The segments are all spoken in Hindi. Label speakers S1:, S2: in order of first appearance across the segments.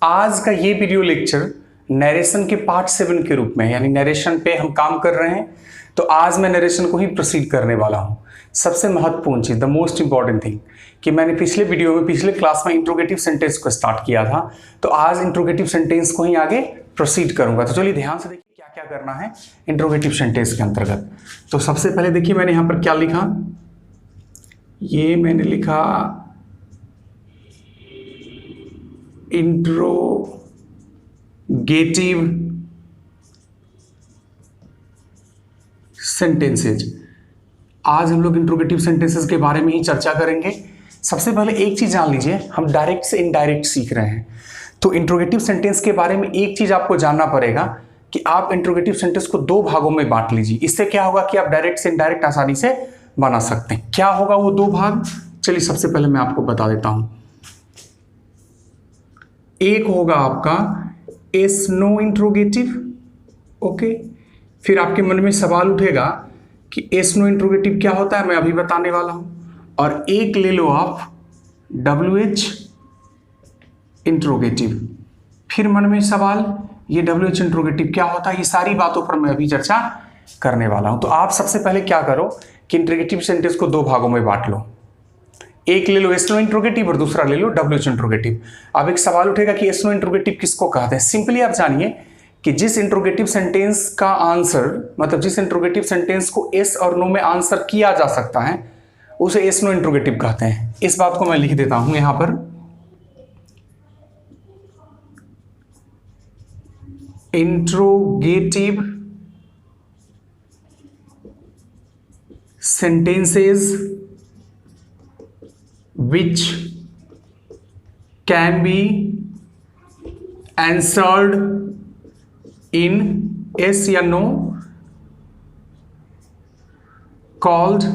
S1: आज का ये वीडियो लेक्चर नरेशन के पार्ट 7 के रूप में, यानी नरेशन पे हम काम कर रहे हैं। तो आज मैं नरेशन को ही प्रोसीड करने वाला हूँ। सबसे महत्वपूर्ण चीज़, द मोस्ट इंपॉर्टेंट थिंग, कि मैंने पिछले वीडियो में, पिछले क्लास में इंट्रोगेटिव सेंटेंस को स्टार्ट किया था, तो आज इंट्रोगेटिव सेंटेंस को ही आगे प्रोसीड करूंगा। तो चलिए ध्यान से देखिए क्या क्या करना है इंट्रोगेटिव सेंटेंस के अंतर्गत। तो सबसे पहले देखिए मैंने यहाँ पर क्या लिखा, ये मैंने लिखा इंट्रोगेटिव सेंटेंसेज। आज हम लोग इंट्रोगेटिव सेंटेंसेस के बारे में ही चर्चा करेंगे। सबसे पहले एक चीज जान लीजिए, हम डायरेक्ट से इनडायरेक्ट सीख रहे हैं। तो इंट्रोगेटिव सेंटेंस के बारे में एक चीज आपको जानना पड़ेगा कि आप इंट्रोगेटिव सेंटेंस को दो भागों में बांट लीजिए। इससे क्या होगा कि आप डायरेक्ट से इनडायरेक्ट आसानी से बना सकते हैं। क्या होगा वो दो भाग, चलिए सबसे पहले मैं आपको बता देता हूं। एक होगा आपका एस नो इंट्रोगेटिव, ओके। फिर आपके मन में सवाल उठेगा कि एस नो इंट्रोगेटिव क्या होता है, मैं अभी बताने वाला हूं। और एक ले लो आप WH इंट्रोगेटिव। फिर मन में सवाल, ये WH इंट्रोगेटिव क्या होता है, ये सारी बातों पर मैं अभी चर्चा करने वाला हूं। तो आप सबसे पहले क्या करो कि इंट्रोगेटिव सेंटेंस को दो भागों में बांट लो। एक ले लो एस नो इंट्रोगेटिव और दूसरा ले लो WH इंट्रोगेटिव। अब एक सवाल उठेगा कि एस नो इंट्रोगेटिव किसको कहते हैं। सिंपली आप जानिए कि जिस इंट्रोगेटिव सेंटेंस का आंसर, मतलब जिस इंट्रोगेटिव सेंटेंस को एस और नो में आंसर किया जा सकता है, उसे एस नो इंट्रोगेटिव कहते हैं। इस बात को मैं लिख देता हूं यहां पर। Interrogative sentences which can be answered in yes या no called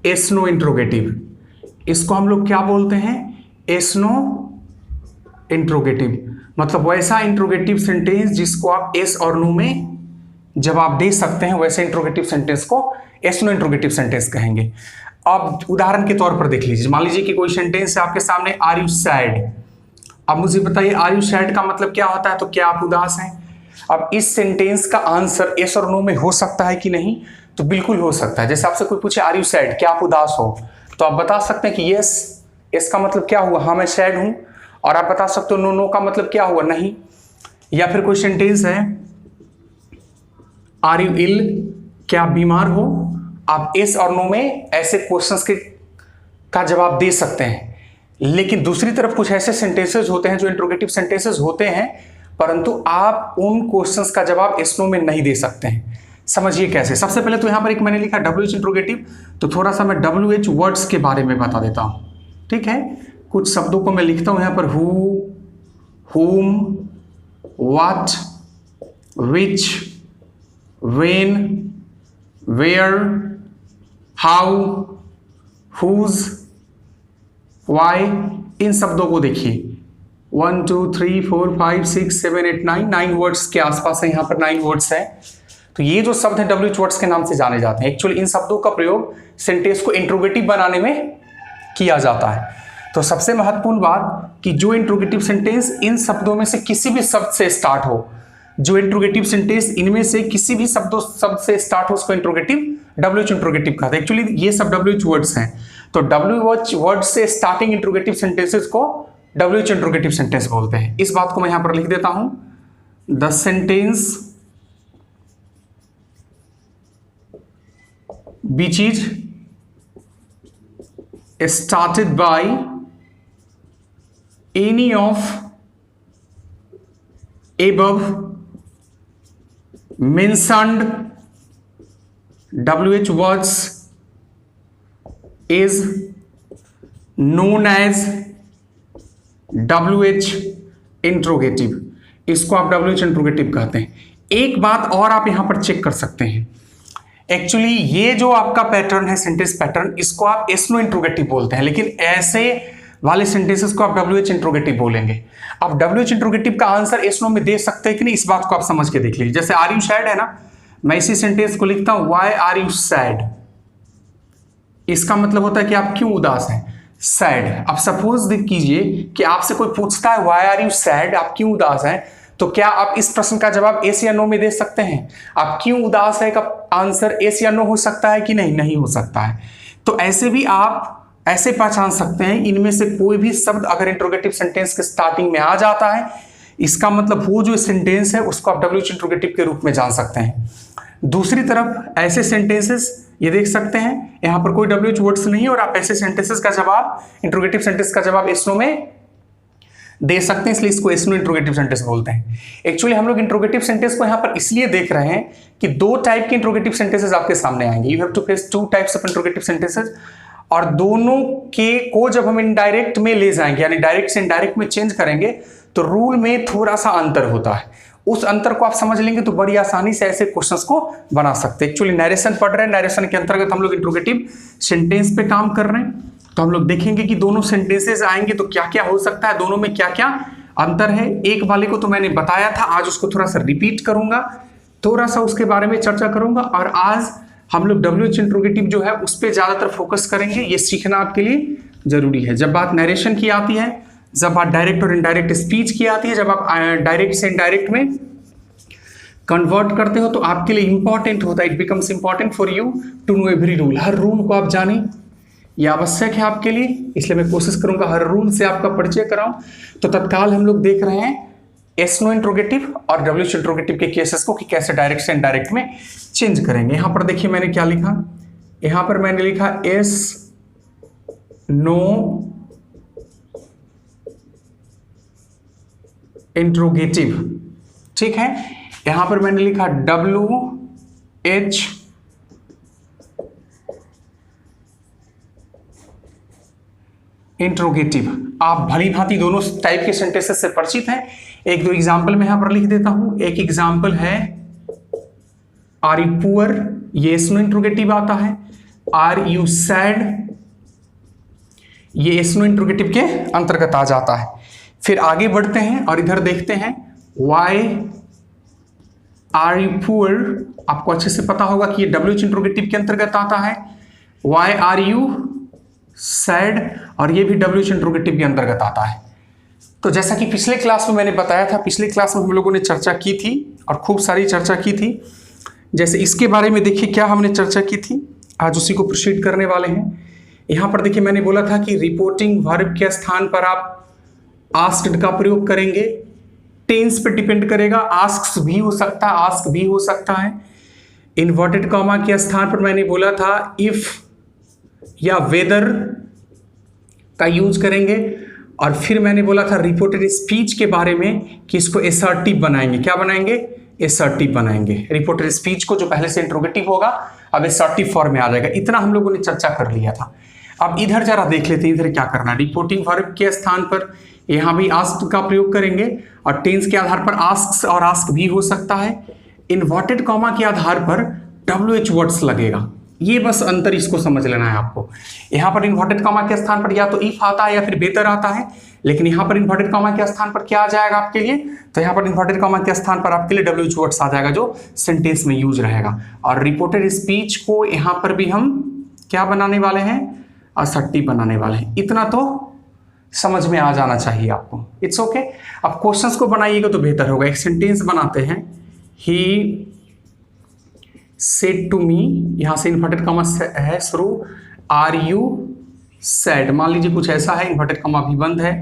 S1: yes no interrogative। इसको हम लोग क्या बोलते हैं, yes no interrogative। मतलब वैसा इंट्रोगेटिव सेंटेंस जिसको आप yes और no में जवाब दे सकते हैं, वैसे इंट्रोगेटिव सेंटेंस को yes no इंट्रोगेटिव सेंटेंस कहेंगे। अब उदाहरण के तौर पर देख लीजिए, मान लीजिए कि कोई सेंटेंस है आपके सामने, आर यू सैड। अब मुझे बताइए आर यू सैड का मतलब क्या होता है, तो क्या आप उदास हैं। अब इस सेंटेंस का आंसर यस और नो में हो सकता है कि नहीं, तो बिल्कुल हो सकता है। जैसे आपसे कोई पूछे आर यू सैड, क्या आप उदास हो, तो आप बता सकते हैं कि यस। यस का मतलब क्या हुआ, हाँ मैं सैड हूं। और आप बता सकते हो नो, नो का मतलब क्या हुआ, नहीं। या फिर कोई सेंटेंस है आर यू इल, क्या आप बीमार हो। आप यस और नो में ऐसे क्वेश्चंस का जवाब दे सकते हैं। लेकिन दूसरी तरफ कुछ ऐसे सेंटेंसेस होते हैं जो इंट्रोगेटिव सेंटेंसेस होते हैं, परंतु आप उन क्वेश्चंस का जवाब यस नो में नहीं दे सकते हैं। समझिए कैसे। सबसे पहले तो यहां पर एक मैंने लिखा WH इंट्रोगेटिव, तो थोड़ा सा मैं WH वर्ड्स के बारे में बता देता हूं, ठीक है। कुछ शब्दों को मैं लिखता हूं यहां पर, who, whom, what, which, when, where, how, whose, why। इन शब्दों को देखिए 1 2 3 4 5 6 7 8 9 वर्ड्स के आसपास है। यहां पर 9 वर्ड्स है। तो ये जो शब्द है WH वर्ड्स के नाम से जाने जाते हैं। एक्चुअली इन शब्दों का प्रयोग सेंटेंस को इंट्रोगेटिव बनाने में किया जाता है। तो सबसे महत्वपूर्ण बात कि जो इंट्रोगेटिव सेंटेंस इन शब्दों में से किसी भी शब्द से स्टार्ट हो, जो इंट्रोगेटिव सेंटेंस इनमें से किसी भी शब्द से स्टार्ट हो, उसको इंट्रोगेटिव WH इंट्रोगेटिव कहते हैं। एक्चुअली ये सब WH वर्ड्स हैं। तो WH वर्ड्स से स्टार्टिंग इंट्रोगेटिव सेंटेंसेस को WH इंट्रोगेटिव सेंटेंस बोलते हैं। इस बात को मैं यहां पर लिख देता हूं, the sentence which is started by any of above mentioned WH words is known as WH interrogative. इसको आप WH इंट्रोगेटिव कहते हैं। एक बात और आप यहां पर चेक कर सकते हैं, एक्चुअली ये जो आपका पैटर्न है, सेंटेंस पैटर्न, इसको आप एस नो इंट्रोगेटिव बोलते हैं, लेकिन ऐसे वाले सेंटेंसेस को आप WH इंट्रोगेटिव बोलेंगे। आप WH इंट्रोगेटिव का आंसर एस नो में दे सकते हैं कि नहीं, इस बात को आप समझ के देख लीजिए। जैसे आर यू सैड है ना, मैं इसी सेंटेंस को लिखता हूं, व्हाई आर यू सैड। इसका मतलब होता है कि आप क्यों उदास हैं। सैड। अब सपोज कीजिए कि आपसे कोई पूछता है व्हाई आर यू सैड, आप क्यों उदास हैं, तो क्या आप इस प्रश्न का जवाब यस या नो में दे सकते हैं? आप क्यों उदास है का आंसर यस या नो हो सकता है कि नहीं? नहीं हो सकता है। तो ऐसे भी आप ऐसे पहचान सकते हैं इनमें से कोई भी शब्द अगर इंट्रोगेटिव सेंटेंस के स्टार्टिंग में आ जाता है, इसका मतलब वो जो सेंटेंस है उसको आप डब्ल्यूएच इंट्रोगेटिव के रूप में जान सकते हैं। दूसरी तरफ ऐसे सेंटेंसेस ये देख सकते हैं यहां पर कोई डब्ल्यूएच वर्ड्स नहीं है और आप ऐसे सेंटेंसेस का जवाब, इंट्रोगेटिव सेंटेंस का जवाब एस नो में दे सकते हैं, इसलिए इसको एस नो इंट्रोगेटिव सेंटेंस बोलते हैं। एक्चुअली हम लोग इंट्रोगेटिव सेंटेंस को यहां पर इसलिए देख रहे हैं कि दो टाइप के इंट्रोगेटिव सेंटेंसेस आपके सामने आएंगे। You have to face two types of interrogative sentences, और दोनों के को जब हम इनडायरेक्ट में ले जाएंगे यानी डायरेक्ट से इनडायरेक्ट में चेंज करेंगे तो रूल में थोड़ा सा अंतर होता है। उस अंतर को आप समझ लेंगे तो बड़ी आसानी से ऐसे क्वेश्चंस को बना सकते हैं। एक्चुअली नरेशन पढ़ रहे हैं, नरेशन के अंतर्गत हम लोग इंट्रोगेटिव सेंटेंस पे काम कर रहे हैं, तो हम लोग देखेंगे कि दोनों सेंटेंसेस आएंगे तो क्या क्या हो सकता है, दोनों में क्या क्या अंतर है। एक वाले को तो मैंने बताया था, आज उसको थोड़ा सा रिपीट करूंगा, थोड़ा सा उसके बारे में चर्चा करूंगा, और आज हम लोग डब्ल्यूएच इंट्रोगेटिव जो है उस पर ज्यादातर फोकस करेंगे। ये सीखना आपके लिए जरूरी है। जब बात नरेशन की आती है, जब बात डायरेक्ट और इनडायरेक्ट स्पीच की आती है, जब आप डायरेक्ट से इनडायरेक्ट में कन्वर्ट करते हो तो आपके लिए इंपॉर्टेंट होता है, it becomes important for you to know every rule. हर रूल को आप जानें, यह आवश्यक है आपके लिए, इसलिए मैं कोशिश करूंगा हर रूल से आपका परिचय कराऊं। तो तत्काल हम लोग देख रहे हैं एस नो इंट्रोगेटिव और डब्ल्यूएच इंट्रोगेटिव के केसेस को कि कैसे डायरेक्ट से इनडायरेक्ट में चेंज करेंगे। यहां पर देखिए मैंने क्या लिखा, यहां पर मैंने लिखा एस नो इंट्रोगेटिव, ठीक है। यहां पर मैंने लिखा डब्ल्यूएच इंट्रोगेटिव। आप भली भांति दोनों टाइप के सेंटेंसेस से परिचित हैं। एक दो एग्जाम्पल मैं यहां पर लिख देता हूं। एक एग्जाम्पल है आर यू पुअर, ये एस नो इंट्रोगेटिव आता है। आर यू सैड, ये एस नो इंट्रोगेटिव के अंतर्गत आ जाता है। फिर आगे बढ़ते हैं और इधर देखते हैं वाई आर यू पुअर, आपको अच्छे से पता होगा कि ये डब्ल्यूएच इंट्रोगेटिव के अंतर्गत आता है। वाई आर यू सैड, और ये भी डब्ल्यूएच इंट्रोगेटिव के अंतर्गत आता है। तो जैसा कि पिछले क्लास में मैंने बताया था, पिछले क्लास में हम लोगों ने चर्चा की थी और खूब सारी चर्चा की थी। जैसे इसके बारे में देखिए क्या हमने चर्चा की थी, आज उसी को प्रोसीड करने वाले हैं। यहां पर देखिए मैंने बोला था कि रिपोर्टिंग वर्ब के स्थान पर आप आस्क्ड का प्रयोग करेंगे। टेंस पे डिपेंड करेगा, आस्क्स भी हो सकता है, आस्क भी हो सकता है। इन्वर्टेड कॉमा के स्थान पर मैंने बोला था इफ या वेदर का यूज करेंगे। और फिर मैंने बोला था रिपोर्टेड स्पीच के बारे में कि इसको एसर्टिव बनाएंगे। क्या बनाएंगे? एसर्टिव बनाएंगे। रिपोर्टेड स्पीच को जो पहले से इंट्रोगेटिव होगा अब एसर्टिव फॉर्म में आ जाएगा। इतना हम लोगों ने चर्चा कर लिया था। अब इधर जरा देख लेते हैं, इधर क्या करना है। रिपोर्टिंग वर्ब के स्थान पर यहां भी आस्क का प्रयोग करेंगे और टेंस के आधार पर आस्क और आस्क भी हो सकता है। इन्वर्टेड कॉमा के आधार पर डब्ल्यूएच वर्ड्स लगेगा। ये बस अंतर इसको समझ लेना है आपको। यहां पर इन्वर्टेड कॉमा के स्थान पर या तो इफ आता है या फिर बेहतर आता है, लेकिन यहां पर इन्वर्टेड कॉमा के स्थान पर क्या आ जाएगा आपके लिए? तो यहां पर इन्वर्टेड कॉमा के स्थान पर आपके लिए डब्ल्यूएच वर्ड्स आ जाएगा जो सेंटेंस में यूज रहेगा। और रिपोर्टेड स्पीच को यहां पर भी हम क्या बनाने वाले हैं? असर्टिव बनाने वाले हैं। इतना तो समझ में आ जाना चाहिए आपको। It's okay. अब क्वेश्चंस को बनाइएगा तो बेहतर होगा। एक सेंटेंस बनाते हैं, ही सेड टू मी, यहां से इन्वर्टेड कॉमा है शुरू, आर यू सैड, मान लीजिए कुछ ऐसा है, इन्वर्टेड कॉमा भी बंद है।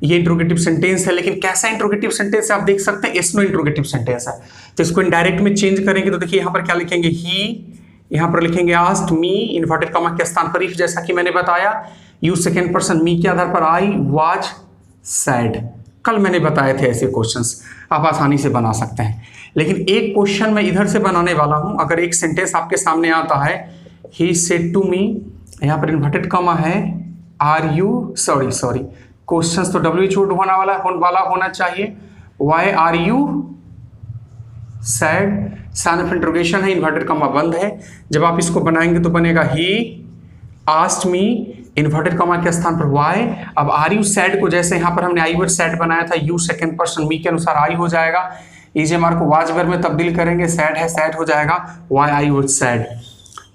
S1: ये इंट्रोगेटिव सेंटेंस है, लेकिन कैसा इंट्रोगेटिव सेंटेंस है आप देख सकते हैं, एस नो इंट्रोगेटिव सेंटेंस है। तो इसको इनडायरेक्ट में चेंज करेंगे तो देखिए यहां पर क्या लिखेंगे? ही, यहां पर लिखेंगे आस्क्ड मी, इन्वर्टेड कॉमा के स्थान पर इफ, जैसा कि मैंने बताया। यू सेकेंड पर्सन मी के आधार पर आई वाज सैड। कल मैंने बताए थे ऐसे क्वेश्चंस, आप आसानी से बना सकते हैं। लेकिन एक क्वेश्चन मैं इधर से बनाने वाला हूं। अगर एक सेंटेंस आपके सामने आता है, ही सेड टू मी, यहां पर इन्वर्टेड कॉमा है, आर यू सॉरी क्वेश्चंस तो डब्ल्यूएच वर्ड वाला होना चाहिए। Why are you sad, sign of interrogation है, इन्वर्टेड कॉमा बंद है। जब आप इसको बनाएंगे तो बनेगा he asked me, inverted comma के स्थान पर वाई। अब आर यू सैड को जैसे यहां पर हमने आई वर्ड सैड बनाया था, यू सेकेंड पर्सन मी के अनुसार आई हो जाएगा। इजेमआर को वाज वर्ब में तब्दील करेंगे, सैड है सैड हो जाएगा, वाई आई वर्ड सैड।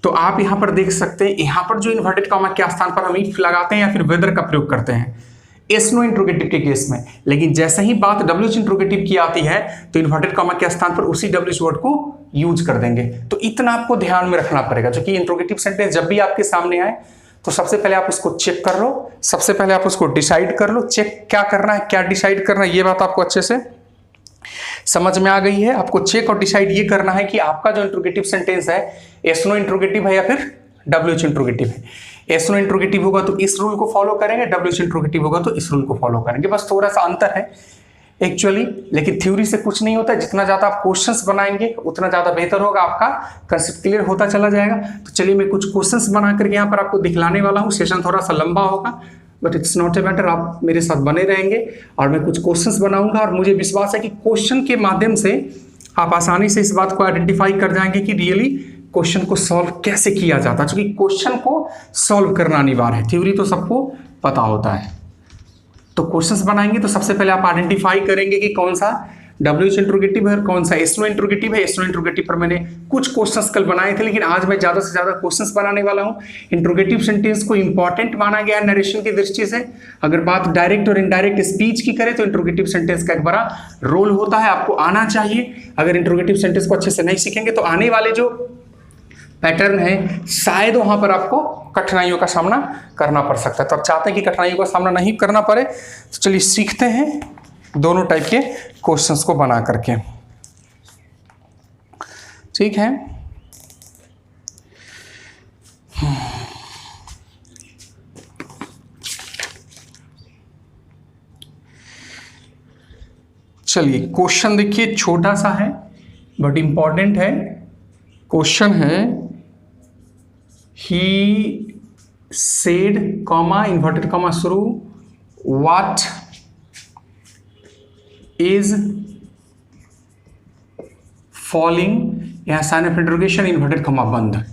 S1: तो आप यहां पर देख सकते हैं, यहां पर जो इन्वर्टेड कॉमा के स्थान पर हम इफ लगाते हैं या फिर वेदर का प्रयोग करते हैं एस नो इंट्रोगेटिव के केस में। लेकिन जैसे ही बात डब्ल्यूएच इंट्रोगेटिव की आती है तो इन्वर्टेड कॉमा के स्थान पर उसी डब्ल्यूएच वर्ड को यूज कर देंगे। तो इतना आपको ध्यान में रखना पड़ेगा, क्योंकि इंट्रोगेटिव सेंटेंस जब भी आपके सामने आए तो सबसे पहले आप उसको चेक कर लो, सबसे पहले आप उसको डिसाइड कर लो। चेक क्या करना है, क्या डिसाइड करना है, ये बात आपको अच्छे से समझ में आ गई है। आपको चेक और डिसाइड ये करना है कि आपका जो इंट्रोगेटिव सेंटेंस है एस नो इंट्रोगेटिव है या फिर डब्ल्यूएच इंट्रोगेटिव है। एस नो इंट्रोगेटिव होगा तो इस रूल को फॉलो करेंगे, डब्ल्यूएच इंट्रोगेटिव होगा तो इस रूल को फॉलो करेंगे। बस थोड़ा सा अंतर है एक्चुअली, लेकिन थ्योरी से कुछ नहीं होता है। जितना ज्यादा आप क्वेश्चंस बनाएंगे उतना ज्यादा बेहतर होगा, आपका कंसेप्ट क्लियर होता चला जाएगा। तो चलिए मैं कुछ क्वेश्चंस बना करके यहाँ पर आपको दिखलाने वाला हूँ। सेशन थोड़ा सा लंबा होगा but it's not a matter, आप मेरे साथ बने रहेंगे और मैं कुछ क्वेश्चंस बनाऊंगा। और मुझे विश्वास है कि क्वेश्चन के माध्यम से आप आसानी से इस बात को आइडेंटिफाई कर जाएंगे कि रियली क्वेश्चन को सॉल्व कैसे किया जाता है, क्योंकि क्वेश्चन को सॉल्व करना अनिवार्य है। थ्योरी तो सबको पता होता है। तो क्वेश्चंस बनाएंगे तो सबसे पहले आप आइडेंटिफाई करेंगे कि कौन सा डब्ल्यूएच इंट्रोगेटिव है और कौन सा एस नो इंट्रोगेटिव है। एस नो इंट्रोगेटिव पर मैंने कुछ क्वेश्चंस कल बनाए थे, लेकिन आज मैं ज्यादा से ज्यादा क्वेश्चंस बनाने वाला हूं। इंट्रोगेटिव सेंटेंस को इंपॉर्टेंट माना गया है नरेशन की दृष्टि से। अगर बात डायरेक्ट और इनडायरेक्ट स्पीच की करें तो इंट्रोगेटिव सेंटेंस का एक बड़ा रोल होता है, आपको आना चाहिए। अगर इंट्रोगेटिव सेंटेंस को अच्छे से नहीं सीखेंगे तो आने वाले जो पैटर्न है शायद वहां पर आपको कठिनाइयों का सामना करना पड़ सकता है। तो आप चाहते हैं कि कठिनाइयों का सामना नहीं करना पड़े, तो चलिए सीखते हैं दोनों टाइप के क्वेश्चंस को बना करके। ठीक है, चलिए क्वेश्चन देखिए, छोटा सा है बट इंपॉर्टेंट है। क्वेश्चन है he said comma inverted comma शुरू व्हाट इज फॉलिंग, यहां sign of interrogation inverted comma बंद।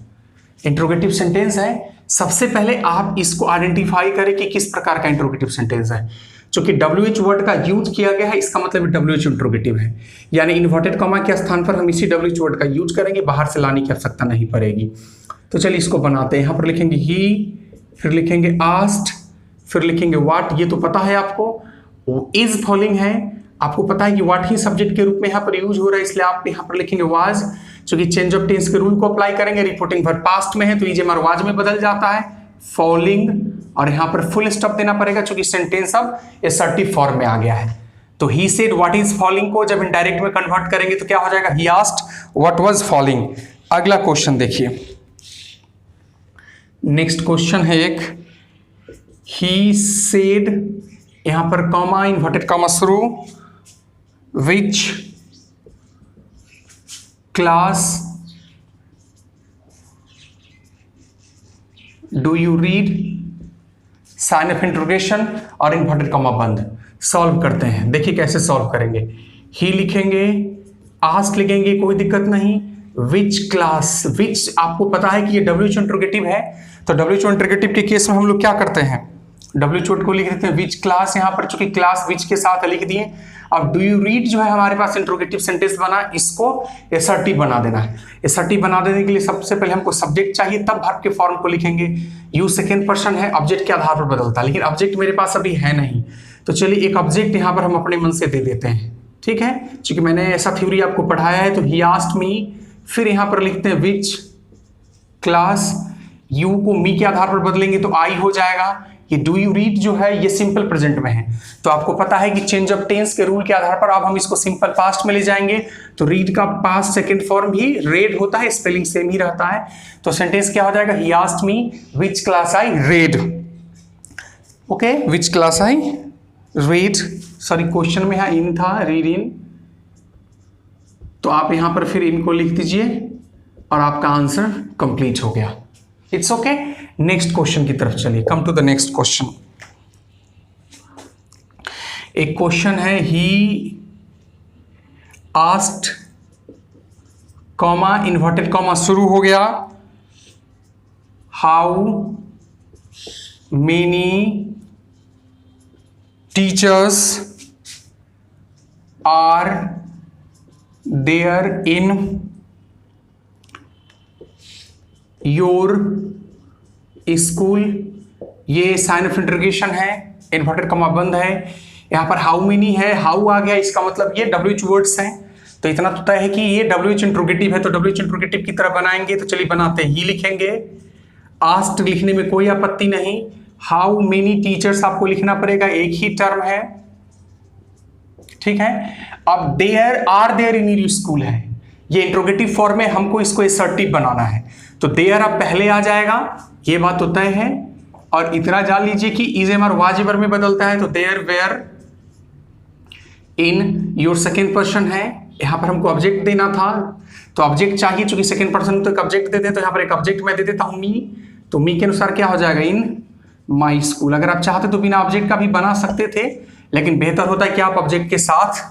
S1: इंट्रोगेटिव सेंटेंस है। सबसे पहले आप इसको आइडेंटिफाई करें कि किस प्रकार का इंट्रोगेटिव सेंटेंस है। चूंकि डब्ल्यूएच वर्ड का यूज किया गया है इसका मतलब डब्ल्यूएच इंट्रोगेटिव है, यानी इन्वर्टेड कॉमा के स्थान पर हम इसी डब्ल्यूएच वर्ड का यूज करेंगे, बाहर से लाने की आवश्यकता नहीं पड़ेगी। तो चलिए इसको बनाते हैं। यहां पर लिखेंगे ही, फिर लिखेंगे आस्क्ड, फिर लिखेंगे व्हाट, ये तो पता है आपको। इज फॉलोइंग है, आपको पता है कि व्हाट ही सब्जेक्ट के रूप में यहां पर यूज हो रहा है, इसलिए आप यहां पर लिखेंगे वाज। क्योंकि चेंज ऑफ टेंस के रूल को अप्लाई करेंगे, रिपोर्टिंग वर्ब पास्ट में है तो इज वाज में बदल जाता है फॉलोइंग, और यहां पर फुल स्टॉप देना पड़ेगा क्योंकि सेंटेंस अब असर्टिव फॉर्म में आ गया है। तो he said what is following को जब इनडायरेक्ट में कन्वर्ट करेंगे तो क्या हो जाएगा, he asked what was following. अगला क्वेश्चन देखिए, नेक्स्ट क्वेश्चन है एक, ही सेड, यहां पर कॉमा इन्वर्टेड कॉमा शुरू, which class do you read, sign of interrogation और इन्वर्टेड कॉमा बंद। सॉल्व करते हैं, देखिए कैसे सॉल्व करेंगे। ही लिखेंगे, आस्क लिखेंगे, कोई दिक्कत नहीं। विच क्लास, विच आपको पता है कि ये डब्ल्यूएच इंट्रोगेटिव है, तो डब्ल्यूएच इंट्रोगेटिव के केस में हम लोग क्या करते हैं, डब्ल्यूएच वर्ड को लिख देते हैं विच क्लास, यहां पर चूंकि क्लास विच के साथ लिख दिए। अब डू यू रीड जो है हमारे पास इंट्रोगेटिव सेंटेंस बना, इसको एसर्टिव बना देना है। एसर्टिव बना देने के लिए सबसे पहले हमको सब्जेक्ट चाहिए, तब वर्ब के फॉर्म को लिखेंगे। यू सेकंड पर्सन है, ऑब्जेक्ट के आधार पर बदलता है, लेकिन ऑब्जेक्ट मेरे पास अभी है नहीं, तो चलिए एक ऑब्जेक्ट यहां पर हम अपने मन से दे देते हैं। ठीक है, क्योंकि मैंने ऐसा थ्योरी आपको पढ़ाया है। तो ही आस्क्ड मी, फिर यहां पर लिखते हैं विच क्लास, यू को मी के आधार पर बदलेंगे तो आई हो जाएगा। ये डू यू रीड जो है ये सिंपल प्रेजेंट में है, तो आपको पता है कि चेंज ऑफ टेंस के रूल के आधार पर अब हम इसको सिंपल पास्ट में ले जाएंगे। तो रीड का पास्ट सेकंड फॉर्म भी रेड होता है, स्पेलिंग सेम ही रहता है। तो सेंटेंस क्या हो जाएगा, he asked me which class I read. Okay, which class I read, sorry question में यहां इन था, रीड इन, तो आप यहां पर फिर इनको लिख दीजिए और आपका आंसर कंप्लीट हो गया। It's okay. नेक्स्ट क्वेश्चन की तरफ चलिए, come to the next question. एक क्वेश्चन है, he asked comma inverted comma शुरू हो गया, how many teachers are there in your school, ये साइन ऑफ इंटरोगेशन है, इन्वर्टेड कॉमा बंद है। यहाँ पर हाउ मेनी है, हाउ आ गया, इसका मतलब ये WH वर्ड्स हैं। तो इतना तो तय है कि ये WH इंट्रोगेटिव है, तो WH इंट्रोगेटिव की तरह बनाएंगे। तो चलिए बनाते हैं, ही लिखेंगे। आस्क्ड लिखने में कोई आपत्ति नहीं। हाउ मेनी टीचर्स आपको लिखना पड़ेगा, एक ही टर्म है, ठीक है। अब there are there in your school है, ये इंट्रोगेटिव फॉर्म में, हमको इसको असर्टिव बनाना है। तो देयर अब पहले आ जाएगा, ये बात तो तय है। और इतना जान लीजिए कि इज एमर वाज एवर में बदलता है, तो there were in your second person है। यहां पर हमको ऑब्जेक्ट देना था, तो ऑब्जेक्ट चाहिए, चूंकि सेकेंड पर्सन तो एक ऑब्जेक्ट देते हैं, तो यहां पर एक ऑब्जेक्ट मैं दे देता हूं मी। तो मी के अनुसार क्या हो जाएगा, इन माई स्कूल। अगर आप चाहते तो बिना ऑब्जेक्ट का भी बना सकते थे, लेकिन बेहतर होता है कि आप ऑब्जेक्ट के साथ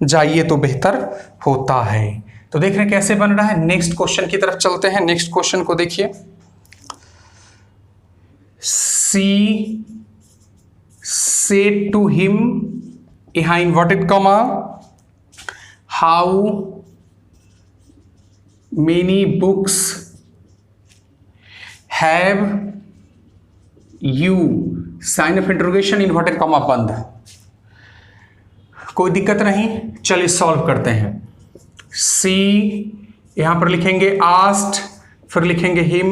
S1: जाइए तो बेहतर होता है। तो देख रहे हैं कैसे बन रहा है। नेक्स्ट क्वेश्चन की तरफ चलते हैं। नेक्स्ट क्वेश्चन को देखिए। सी सेड टू हिम, यहां inverted comma, how many books have you, sign of interrogation, inverted comma बंद। कोई दिक्कत नहीं, चलिए सॉल्व करते हैं। सी यहां पर लिखेंगे आस्क्ड, फिर लिखेंगे हिम,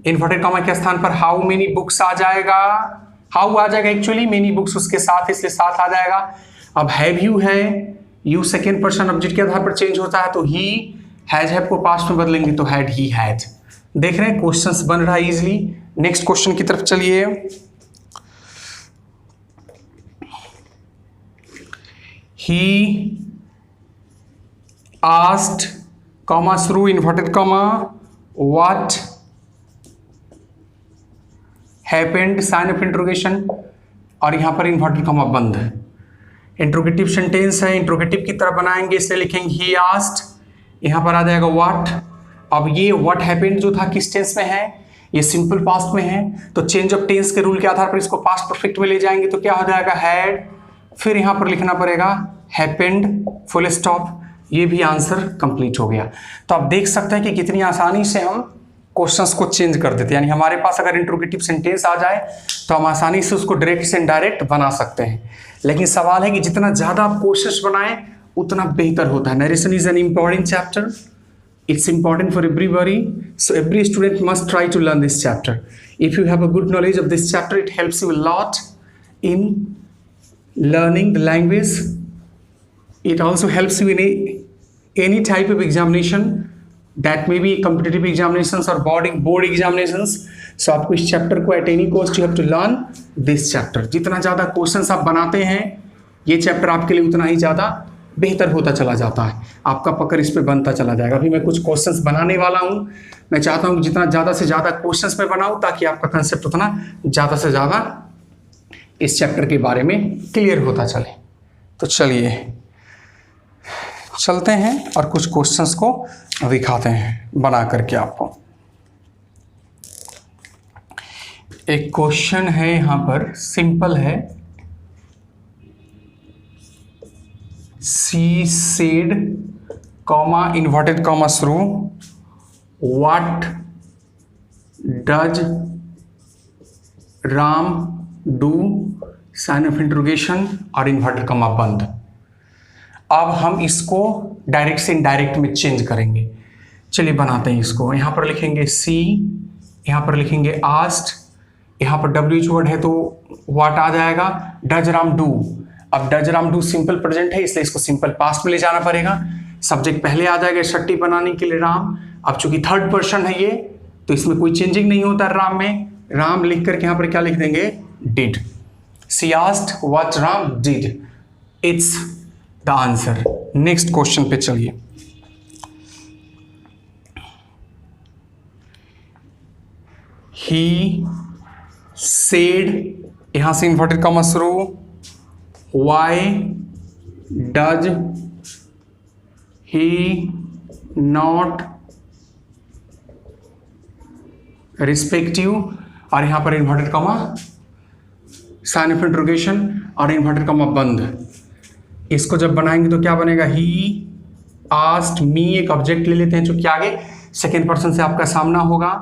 S1: इन्वर्टेड कॉमा के स्थान पर हाउ मेनी बुक्स आ जाएगा, हाउ आ जाएगा, एक्चुअली मेनी बुक्स उसके साथ, इसलिए साथ आ जाएगा। अब हैव यू है, यू सेकेंड पर्सन ऑब्जेक्ट के आधार पर चेंज होता है, तो ही हैज हैव को पास्ट में बदलेंगे तो हैड ही हैड। देख रहे हैं क्वेश्चंस बन रहा है इजीली। नेक्स्ट क्वेश्चन की तरफ चलिए। He asked, comma through inverted comma, what happened, sign of interrogation, और यहां पर inverted comma बंद है। इंट्रोगेटिव सेंटेंस है, इंट्रोगेटिव की तरह बनाएंगे, इसलिए लिखेंगे he asked, यहां पर आ जाएगा what। अब ये what happened जो था किस टेंस में है, ये सिंपल पास्ट में है, तो चेंज ऑफ टेंस के रूल के आधार पर इसको पास्ट परफेक्ट में ले जाएंगे, तो क्या हो जाएगा हैड, फिर यहां पर लिखना पड़ेगा हैपेंड, फुल स्टॉप। ये भी आंसर कंप्लीट हो गया। तो आप देख सकते हैं कि कितनी आसानी से हम क्वेश्चंस को चेंज कर देते हैं। यानी हमारे पास अगर इंट्रोगेटिव सेंटेंस आ जाए तो हम आसानी से उसको डायरेक्ट से इनडायरेक्ट बना सकते हैं। लेकिन सवाल है कि जितना ज़्यादा आप कोशिश बनाएं उतना बेहतर होता है। Narration is an important chapter, it's important for everybody, so every student must try to learn this chapter. If you have a good knowledge of this chapter, it helps you a lot in learning the language. It also helps you in any type of examination, that may be competitive examinations or board examinations. So आपको इस चैप्टर को at any cost you have to learn this chapter. जितना ज़्यादा क्वेश्चंस आप बनाते हैं ये चैप्टर आपके लिए उतना ही ज़्यादा बेहतर होता चला जाता है, आपका पकड़ इस पे बनता चला जाएगा। अभी मैं कुछ क्वेश्चंस बनाने वाला हूँ, मैं चाहता हूँ कि जितना ज़्यादा से ज़्यादा क्वेश्चंस मैं बनाऊँ ताकि आपका कंसेप्ट उतना ज़्यादा से ज़्यादा इस चैप्टर के बारे में क्लियर होता चले। तो चलिए चलते हैं और कुछ क्वेश्चंस को दिखाते हैं बना करके आपको। एक क्वेश्चन है यहाँ पर, सिंपल है। She said, comma, inverted comma through, what does Ram do, sign of interrogation और inverted comma बंद। अब हम इसको डायरेक्ट से इनडायरेक्ट में चेंज करेंगे। चलिए बनाते हैं इसको। यहाँ पर लिखेंगे सी, यहाँ पर लिखेंगे आस्क्ड, यहाँ पर WH वर्ड है तो what आ जाएगा, डज राम डू। अब does Ram do simple present है इसलिए इसको सिंपल पास्ट में ले जाना पड़ेगा। सब्जेक्ट पहले आ जाएगा छट्टी बनाने के लिए राम। अब चूंकि थर्ड पर्सन है ये तो इसमें कोई चेंजिंग नहीं होता राम में। राम लिख करके यहाँ पर क्या लिख देंगे, did. She asked what Ram did, it's the answer. Next question पे चलिए। ही सेड, यहां से इन्वर्टेड कॉमा शुरू, why does he not respect you, और यहां पर inverted comma sign of interrogation और इन्वर्टेड कॉमा बंद। इसको जब बनाएंगे तो क्या बनेगा, ही आस्क्ड मी, एक ऑब्जेक्ट ले लेते हैं जो कि आगे सेकेंड पर्सन से आपका सामना होगा,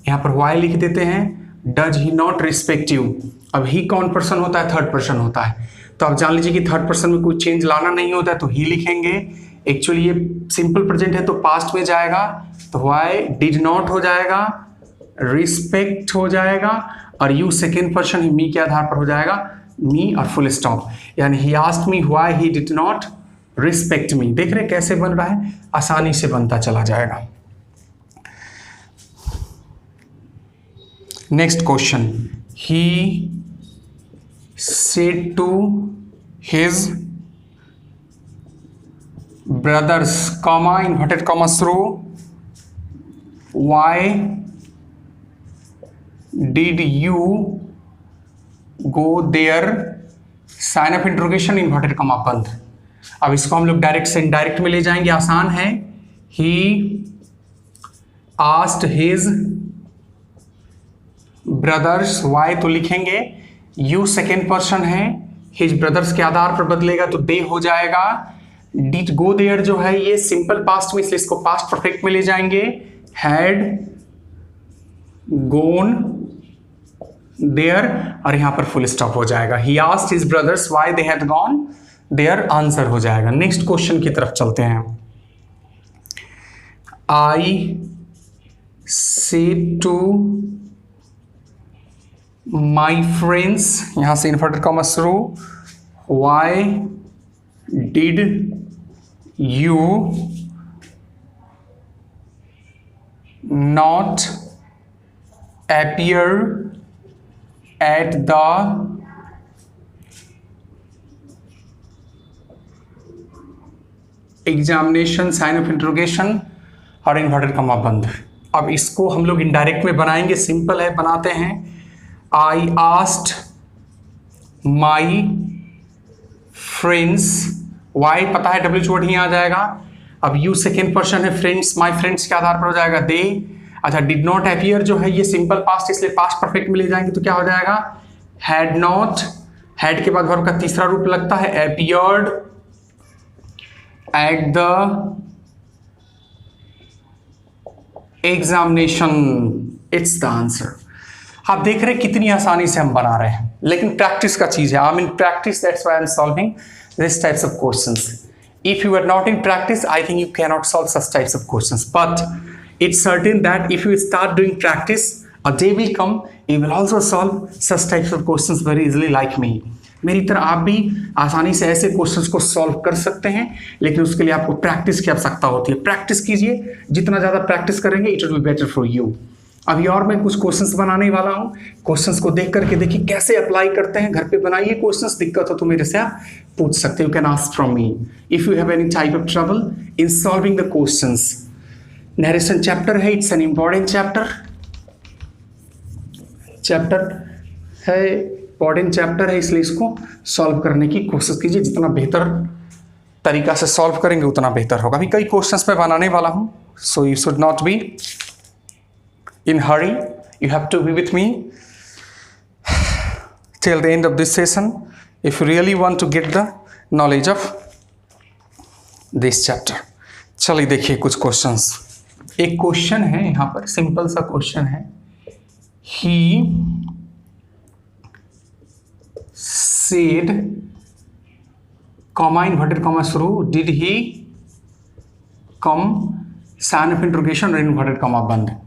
S1: यहाँ पर वाई लिख देते हैं, does he not respect you. अब ही कौन पर्सन होता है? थर्ड पर्सन होता है। तो आप जान लीजिए कि थर्ड पर्सन में कोई चेंज लाना नहीं होता है, तो ही लिखेंगे। एक्चुअली ये सिंपल प्रेजेंट है तो पास्ट में जाएगा, तो वाई डिड नॉट हो जाएगा, रिस्पेक्ट हो जाएगा, और यू सेकेंड पर्सन मी के आधार पर हो जाएगा मी और फुल स्टॉप। यानी ही asked me why he did not respect मी। देख रहे कैसे बन रहा है? आसानी से बनता चला जाएगा। Next question, he said to his brothers, comma, inverted commas through, why did you go there, sign of interrogation, inverted comma बंद। अब इसको हम लोग डायरेक्ट से इनडायरेक्ट में ले जाएंगे, आसान है। he asked his brothers, why तो लिखेंगे, यू सेकेंड पर्सन है, हिज ब्रदर्स के आधार पर बदलेगा तो दे हो जाएगा। डिड गो देयर जो है ये सिंपल पास्ट में, इसलिए इसको पास्ट परफेक्ट में ले जाएंगे। हैड गोन देयर, और यहां पर फुल स्टॉप हो जाएगा। He asked his brothers why they had gone there, answer हो जाएगा। नेक्स्ट क्वेश्चन की तरफ चलते हैं। I said to my friends, यहां से इन्वर्टेड कॉमा शुरू, why did you not appear at the examination, sign of interrogation और इन्वर्टेड कॉमा बंद। अब इसको हम लोग इनडायरेक्ट में बनाएंगे, सिंपल है, बनाते हैं। I asked my friends, why पता है डब्ल्यू वर्ड ही आ जाएगा। अब यू सेकेंड पर्सन है, फ्रेंड्स माई फ्रेंड्स के आधार पर हो जाएगा दे। अच्छा, डिड नॉट अपीयर जो है ये सिंपल पास्ट, इसलिए पास्ट परफेक्ट में ले जाएंगे तो क्या हो जाएगा? हैड नॉट, हैड के बाद वर्ब का तीसरा रूप लगता है appeared at the examination, it's the answer. आप देख रहे हैं कितनी आसानी से हम बना रहे हैं, लेकिन प्रैक्टिस का चीज है। I mean practice, that's why I am solving this types of questions. If you are not in practice, I think you can not solve such types of questions, but it's certain that if you start doing practice, a day will come you will also solve such types of questions very easily like me. मेरी तरह आप भी आसानी से ऐसे क्वेश्चंस को सॉल्व कर सकते हैं, लेकिन उसके लिए आपको प्रैक्टिस की आवश्यकता होती है। प्रैक्टिस कीजिए, जितना ज़्यादा प्रैक्टिस करेंगे it will be better for you. अभी और मैं कुछ क्वेश्चंस बनाने वाला हूँ, क्वेश्चंस को देख करके देखिए कैसे अप्लाई करते हैं। घर पे बनाइए क्वेश्चंस, दिक्कत हो तो मेरे से आप पूछ सकते हो, you can ask from me if you have any type of trouble in solving the questions. Narration chapter है, इट्स एन इम्पॉर्टेंट चैप्टर है, इंपॉर्टेंट चैप्टर है, इसलिए इसको सॉल्व करने की कोशिश कीजिए। जितना बेहतर तरीका से सॉल्व करेंगे उतना बेहतर होगा। अभी कई क्वेश्चंस मैं बनाने वाला हूँ, so you should not be in hurry, you have to be with me till the end of this session if you really want to get the knowledge of this chapter। चलिए देखिए कुछ क्वेश्चंस। एक क्वेश्चन है यहाँ पर, सिंपल सा क्वेश्चन है। he said, comma inverted comma शुरू, did he come, sign of interrogation और inverted comma बंद।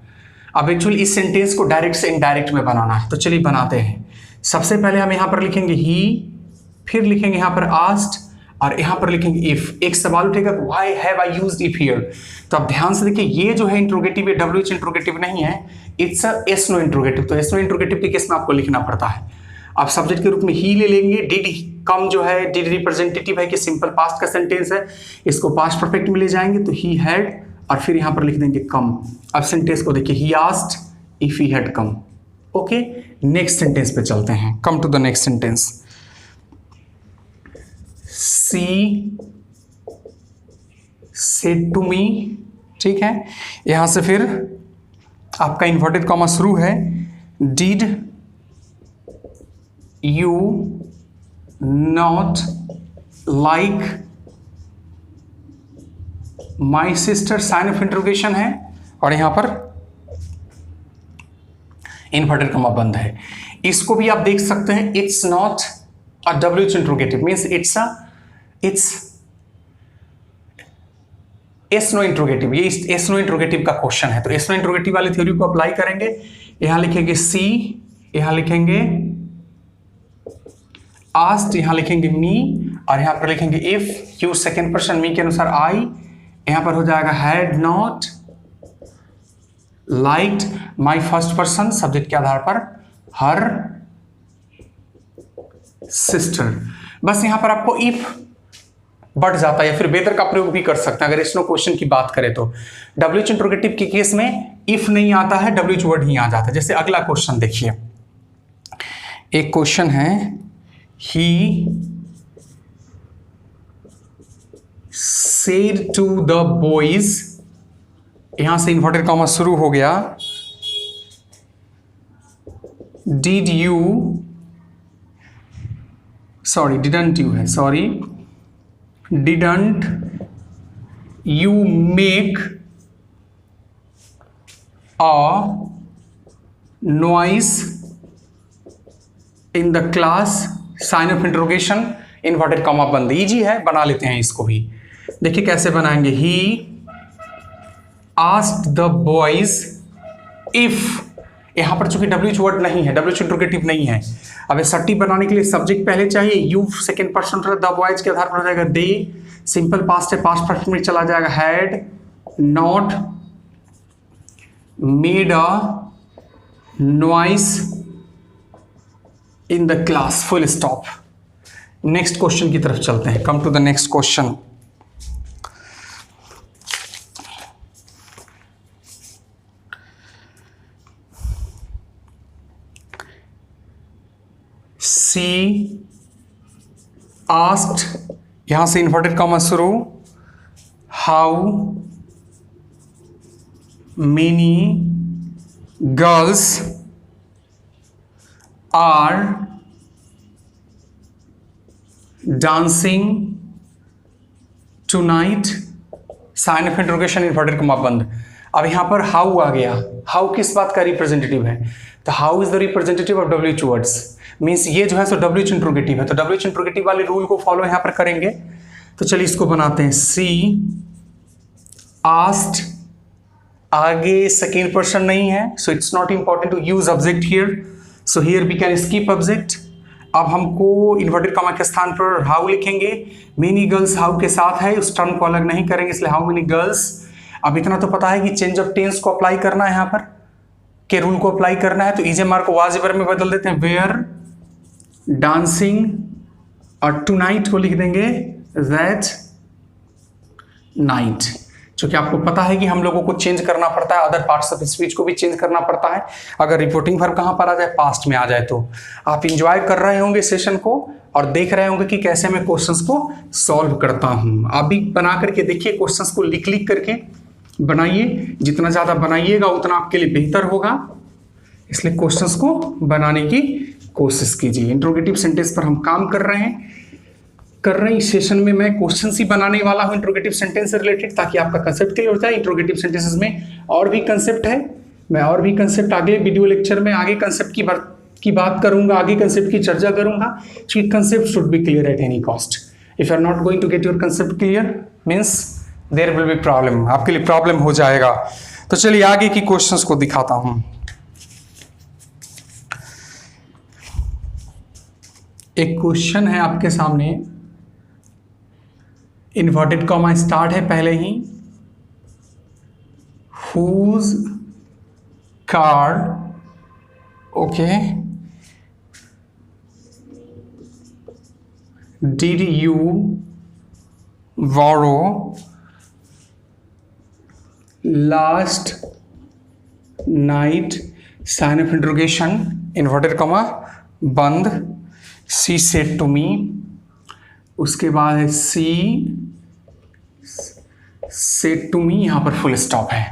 S1: अब एक्चुअली इस सेंटेंस को डायरेक्ट से इनडायरेक्ट में बनाना है, तो चलिए बनाते हैं। सबसे पहले हम यहाँ पर लिखेंगे ही, फिर लिखेंगे यहाँ पर आस्क्ड, और यहाँ पर लिखेंगे इफ। एक सवाल उठेगा why have I used if here, तो आप ध्यान से देखिए ये जो है इंट्रोगेटिव, ये डब्ल्यूएच इंट्रोगेटिव नहीं है, it's a yes no interrogative. तो एस नो इंट्रोगेटिव के केस में आपको लिखना पड़ता है। आप सब्जेक्ट के रूप में ही ले लेंगे। डिड कम जो है, डिड रिप्रेजेंटेटिव है कि सिंपल पास्ट का सेंटेंस है, इसको पास्ट परफेक्ट में ले जाएंगे तो ही हैड, और फिर यहां पर लिख देंगे कम। अब सेंटेंस को देखिए, he asked if he had come. Okay, next sentence पे चलते हैं। Come to the next sentence. She said to me, ठीक है। यहां से फिर आपका इन्वर्टेड कॉमा शुरू है। Did you not like my sister, sign of interrogation है, और यहां पर इन्वर्टेड कॉमा बंद है। इसको भी आप देख सकते हैं, it's not a WH interrogative, means it's yes no interrogative. ये एस नो इंट्रोगेटिव का क्वेश्चन है, तो एस नो इंट्रोगेटिव वाली थ्योरी को अप्लाई करेंगे। यहां लिखेंगे सी, यहां लिखेंगे आस्क्ड, यहां लिखेंगे मी, और यहां पर लिखेंगे if you second person me के अनुसार आई, यहां पर हो जाएगा had not liked my first person, subject के आधार पर हर सिस्टर। बस यहां पर आपको इफ बढ़ जाता है, या फिर बेहतर का प्रयोग भी कर सकते हैं अगर इसनो क्वेश्चन की बात करें तो। WH इंट्रोगेटिव के केस में इफ नहीं आता है, WH वर्ड ही आ जाता है। जैसे अगला क्वेश्चन देखिए, एक क्वेश्चन है he said to the boys, यहां से इन्वर्टेड कॉमा शुरू हो गया, did you, sorry didn't you है, sorry didn't you make a noise in the class, sign of interrogation, inverted comma बंद। इजी है, बना लेते हैं इसको भी। देखिए कैसे बनाएंगे, he asked the boys if, यहां पर चूंकि WH वर्ड नहीं है, WH इंट्रोगेटिव नहीं है, अब सट्टी बनाने के लिए सब्जेक्ट पहले चाहिए, you second person, the boys के आधार पर हो जाएगा दे, सिंपल पास्ट है, पास्ट पर्सन में चला जाएगा had not made a noise in the class, full stop. Next question की तरफ चलते हैं, come to the next question. She asked, यहां से इन्वर्टेड कॉमा शुरू, how many girls are dancing tonight, sign of interrogation, inverted comma बंद। अब यहां पर हाउ आ गया, हाउ किस बात का रिप्रेजेंटेटिव है, तो how is the representative of WH words, means ये जो है सो WH इंट्रोगेटिव है, तो WH इंट्रोगेटिव वाले रूल को फॉलो यहां पर करेंगे। तो चलिए इसको बनाते हैं, सी आस्क्ड, आगे सेकेंड पर्सन नहीं है, so it's not important to use object here, so here we can skip object. अब हमको इन्वर्टेड कॉमा के स्थान पर हाउ लिखेंगे, मेनी गर्ल्स हाउ के साथ है, उस टर्म को अलग नहीं करेंगे, इसलिए हाउ मेनी गर्ल्स। अब इतना तो पता है कि चेंज ऑफ टेंस को अप्लाई करना है, यहाँ पर के रूल को अप्लाई करना है, तो इजेमार को वाजिबर में बदल देते हैं, वेयर डांसिंग, और टू नाइट को लिख देंगे दैट नाइट। क्योंकि आपको पता है कि हम लोगों को चेंज करना पड़ता है, अदर पार्ट्स ऑफ स्पीच को भी चेंज करना पड़ता है। अगर रिपोर्टिंग वर्ब कहाँ पर आ जाए, पास्ट में आ जाए, तो आप इंजॉय कर रहे होंगे सेशन को और देख रहे होंगे कि कैसे मैं क्वेश्चंस को सॉल्व करता हूँ। आप भी बना करके देखिए, क्वेश्चंस को लिख लिख करके बनाइए, जितना ज़्यादा बनाइएगा उतना आपके लिए बेहतर होगा, इसलिए क्वेश्चंस को बनाने की कोशिश कीजिए। इंट्रोगेटिव सेंटेंस पर हम काम कर रहे हैं। इस सेशन में मैं क्वेश्चन ही बनाने वाला हूं इंट्रोगेटिव सेंटेंस से रिलेटेड, ताकि आपका कंसेप्ट क्लियर हो जाए। इंट्रोगेटिव सेंटेंसेस में और भी कंसेप्ट है, मैं और भी कंसेप्ट अगले वीडियो लेक्चर में आगे कंसेप्ट की बात करूंगा, आगे कंसेप्ट की चर्चा करूंगा। Concept should be clear at any cost. If you are not going to get your concept clear means there will be problem, आपके लिए प्रॉब्लम हो जाएगा। तो चलिए आगे की क्वेश्चंस को दिखाता हूं। एक क्वेश्चन है आपके सामने, इन्वर्टेड कॉमा स्टार्ट है पहले ही, whose card, okay, did you borrow last night, sign of interrogation, inverted comma बंद, she said to me, उसके बाद है she said to me, यहां पर फुल स्टॉप है।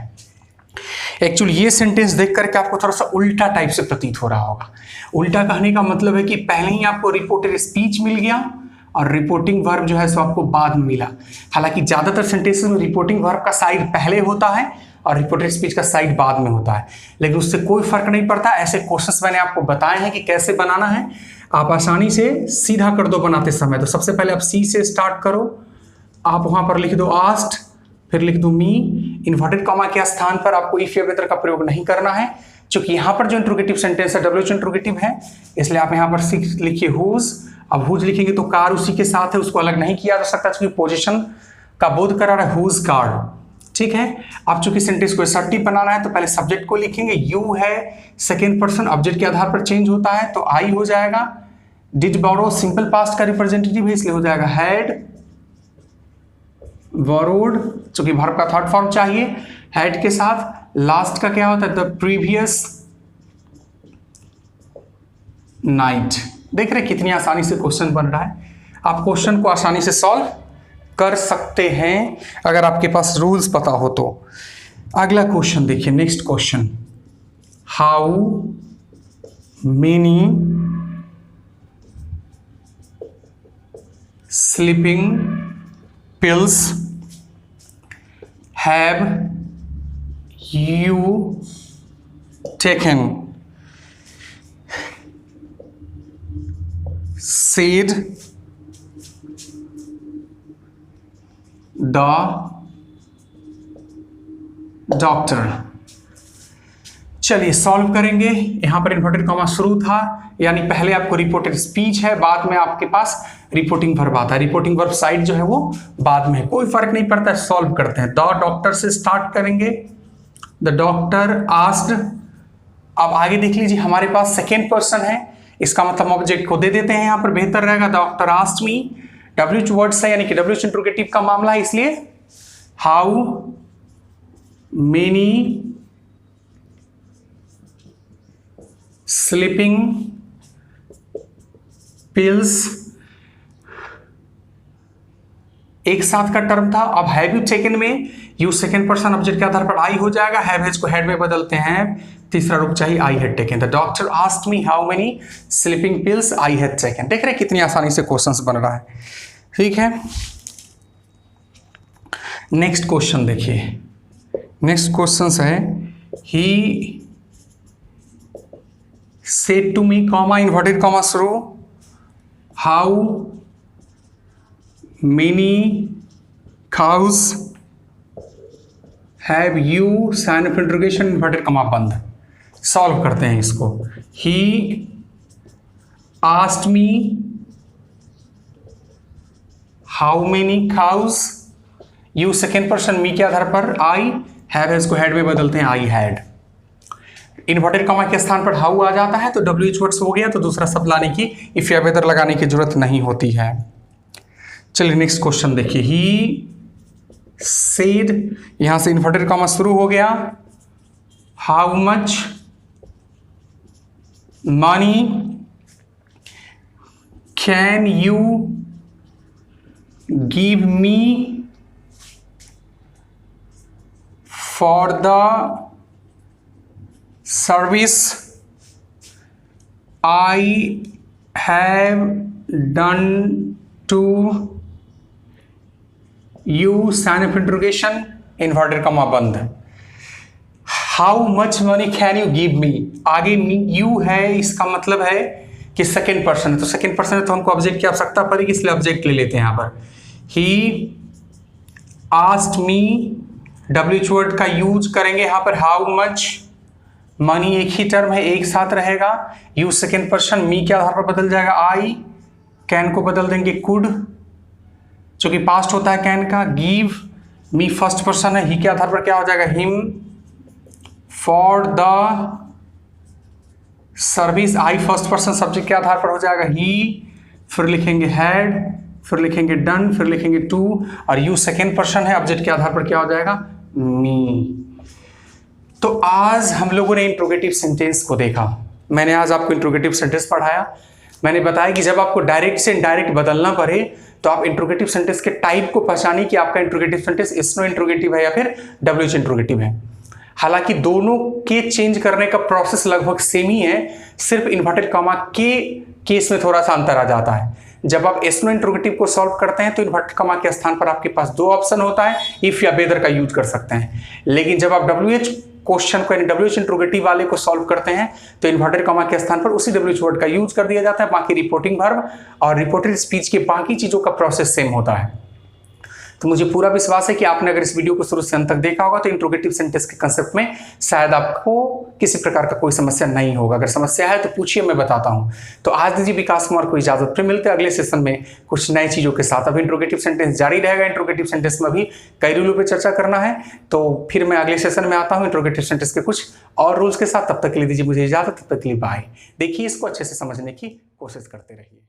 S1: एक्चुअली ये सेंटेंस देख करके आपको थोड़ा सा उल्टा टाइप से प्रतीत हो रहा होगा। उल्टा कहने का मतलब है कि पहले ही आपको रिपोर्टेड स्पीच मिल गया और रिपोर्टिंग वर्ब जो है सो आपको बाद में मिला। हालांकि ज्यादातर सेंटेंसेस में रिपोर्टिंग वर्ब का साइड पहले होता है और रिपोर्टेड स्पीच का साइड बाद में होता है, लेकिन उससे कोई फर्क नहीं पड़ता। ऐसे क्वेश्चंस मैंने आपको बताए हैं कि कैसे बनाना है, आप आसानी से सीधा कर दो बनाते समय। तो सबसे पहले आप सी से स्टार्ट करो, आप वहां पर लिख दो आस्क्ड, फिर लिख दो मी, इन्वर्टेड कॉमा के स्थान पर आपको इफ या वेदर का प्रयोग नहीं करना है, क्योंकि यहाँ पर जो इंट्रोगेटिव सेंटेंस है डब्ल्यूएच इंट्रोगेटिव है, इसलिए आप यहाँ पर लिखिए हुज। अब हुज लिखेंगे तो कार उसी के साथ है, उसको अलग नहीं किया जा सकता, क्योंकि पोजीशन का बोध करा रहा है हुज कार। ठीक है, अब चूंकि सेंटेंस को असर्टिव बनाना है तो पहले सब्जेक्ट को लिखेंगे, यू है सेकेंड पर्सन, ऑब्जेक्ट के आधार पर चेंज होता है तो आई हो जाएगा। डिड बोरो सिंपल पास्ट का रिप्रेजेंटेटिव है, इसलिए हो जाएगा हैड बोरोड, चूंकि वर्ब का थर्ड फॉर्म चाहिए हैड के साथ। लास्ट का क्या होता है, द प्रीवियस नाइट। देख रहे कितनी आसानी से क्वेश्चन बन रहा है। आप क्वेश्चन को आसानी से सॉल्व कर सकते हैं अगर आपके पास रूल्स पता हो तो। अगला क्वेश्चन देखिए, next question, how many sleeping pills have you taken, said the doctor. चलिए सॉल्व करेंगे। यहां पर इन्वर्टेड कॉमा शुरू था, यानी पहले आपको रिपोर्टेड स्पीच है, बाद में आपके पास रिपोर्टिंग वर्ब आता है। रिपोर्टिंग वर्ब साइड जो है वो बाद में है, कोई फर्क नहीं पड़ता है। सॉल्व करते हैं, द डॉक्टर से स्टार्ट करेंगे। द डॉक्टर आस्क्ड, अब आगे देख लीजिए हमारे पास सेकेंड पर्सन है, इसका मतलब ऑब्जेक्ट को दे देते हैं, यहां पर बेहतर रहेगा। Doctor asked me, WH words है यानी कि डब्ल्यूएच इंट्रोगेटिव का मामला है, इसलिए हाउ मेनी स्लीपिंग पिल्स, एक साथ का टर्म था। अब हैव यू टेकन में यू सेकेंड पर्सन ऑब्जेक्ट के आधार पर आई हो जाएगा, हैव हैज को हैड में बदलते हैं, तीसरा रूप चाहिए I had taken. The doctor asked me how many sleeping pills I had taken. देख रहे हैं कितनी आसानी से क्वेश्चंस बन रहा है। ठीक है, नेक्स्ट क्वेश्चन देखिए, नेक्स्ट क्वेश्चन है he said to me comma inverted comma शुरू, how many cows have you sign of interrogation inverted comma बंद। सॉल्व करते हैं इसको। he asked me how many cows, you second person me के आधार पर I, have है इसको had में बदलते हैं I had। इन्वर्टेड कॉमा के स्थान पर हाउ आ जाता है तो WH वर्ड्स हो गया, तो दूसरा शब्द लाने की इफ या वेदर लगाने की जरूरत नहीं होती है। चलिए नेक्स्ट क्वेश्चन देखिए, ही सेड, यहां से इन्वर्टेड कॉमा शुरू हो गया, how much money can you give me for the service I have done to you sign of interrogation inverted comma बंद। How much money can you give me, आगे यू है, इसका मतलब है कि सेकेंड पर्सन है, तो सेकेंड पर्सन है तो हमको ऑब्जेक्ट की आवश्यकता पड़ेगी, इसलिए ऑब्जेक्ट ले लेते हैं यहां पर। ही आस्क्ड मी, डब्ल्यूएच वर्ड का यूज करेंगे यहां पर, हाउ मच मनी एक ही टर्म है, एक साथ रहेगा। यू सेकेंड पर्सन, मी के आधार पर बदल जाएगा आई, कैन को बदल देंगे कुड, जो कि पास्ट होता है कैन का। गिव, मी फर्स्ट पर्सन है, ही के आधार पर क्या हो जाएगा him, for the service I first person subject के आधार पर हो जाएगा ही, फिर लिखेंगे हैड, फिर लिखेंगे डन, फिर लिखेंगे टू, और यू सेकेंड पर्सन है, ऑब्जेक्ट के आधार पर क्या हो जाएगा मी। तो आज हम लोगों ने इंट्रोगेटिव सेंटेंस को देखा। मैंने आज आपको इंट्रोगेटिव सेंटेंस पढ़ाया। मैंने बताया कि जब आपको डायरेक्ट से इनडायरेक्ट बदलना पड़े तो आप इंट्रोगेटिव सेंटेंस के टाइप को पहचानिए कि आपका इंट्रोगेटिव सेंटेंस एसनो इंट्रोगेटिव है या फिर डब्ल्यूएच इंट्रोगेटिव है। हालांकि दोनों के चेंज करने का प्रोसेस लगभग सेम ही है, सिर्फ इन्वर्टेड कॉमा के केस में थोड़ा सा अंतर आ जाता है। जब आप एस नो इंट्रोगेटिव को सॉल्व करते हैं तो इन्वर्टेड कॉमा के स्थान पर आपके पास दो ऑप्शन होता है, इफ या वेदर का यूज कर सकते हैं। लेकिन जब आप WH क्वेश्चन को यानी WH इंट्रोगेटिव वाले को सॉल्व करते हैं तो इन्वर्टेड कॉमा के स्थान पर उसी WH वर्ड का यूज कर दिया जाता है। बाकी रिपोर्टिंग वर्ब और रिपोर्टेड स्पीच के बाकी चीजों का प्रोसेस सेम होता है। तो मुझे पूरा विश्वास है कि आपने अगर इस वीडियो को शुरू से अंत तक देखा होगा तो इंट्रोगेटिव सेंटेंस के कंसेप्ट में शायद आपको किसी प्रकार का कोई समस्या नहीं होगा। अगर समस्या है तो पूछिए, मैं बताता हूं। तो आज दीजिए विकास कुमार को इजाजत, फिर मिलते हैं अगले सेशन में कुछ नई चीजों के साथ। अभी इंट्रोगेटिव सेंटेंस जारी रहेगा, इंट्रोगेटिव सेंटेंस में भी कई रूलों पर चर्चा करना है। तो फिर मैं अगले सेशन में आता हूँ इंट्रोगेटिव सेंटेंस के कुछ और रूल्स के साथ। तब तक के लिए दीजिए मुझे इजाजत, तब तक के लिए बाय। देखिए, इसको अच्छे से समझने की कोशिश करते रहिए।